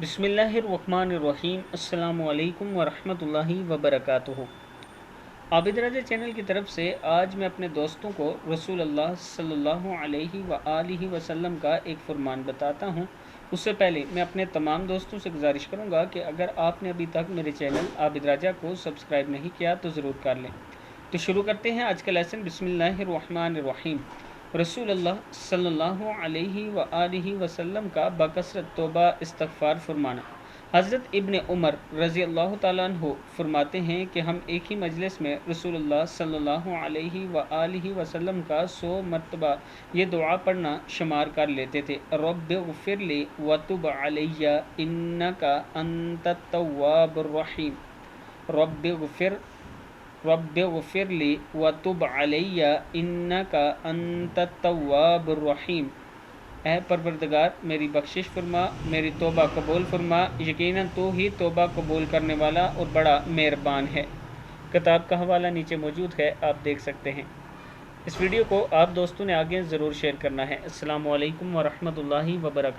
बिस्मिल्लाहिर्रहमानिर्रहीम। अस्सलामु अलैकुम वरहमतुल्लाहि वबरकातुहू। आबिद राजा चैनल की तरफ से आज मैं अपने दोस्तों को रसूल अल्लाह सल्लल्लाहु अलैहि वआलिहि वसल्लम का एक फ़रमान बताता हूँ। उससे पहले मैं अपने तमाम दोस्तों से गुजारिश करूँगा कि अगर आपने अभी तक मेरे चैनल आबिद राजा को सब्सक्राइब नहीं किया तो ज़रूर कर लें। तो शुरू करते हैं आज का लेसन। बिस्मिल्लाहिर्रहमानिर्रहीम। रसूल अल्लाह सल्लल्लाहु अलैहि वआलिहि वसल्लम का बकसरत तौबा इस्तग़फ़ार फरमाना। हज़रत इब्न उमर रज़ी अल्लाह ताला अन्हु फरमाते हैं कि हम एक ही मजलिस में रसूलुल्लाह सल्लल्लाहु अलैहि वआलिहि वसल्लम का 100 मरतबा ये दुआ पढ़ना शुमार कर लेते थे। रब्बिग़फ़िरली वतुब अलैया इन्नका अंतत तव्वाबुर रहीम। रब्बिग़फ़िरली वतुब अलैया इन्नका अंतत तव्वाबुर रहीम। ऐ परवरदिगार मेरी बख्शिश फरमा, मेरी तौबा कबूल फरमा, यकीनन तू ही तौबा कबूल करने वाला और बड़ा मेहरबान है। किताब का हवाला नीचे मौजूद है, आप देख सकते हैं। इस वीडियो को आप दोस्तों ने आगे ज़रूर शेयर करना है। अस्सलामु अलैकुम वरहमतुल्लाहि वबरकातुहू।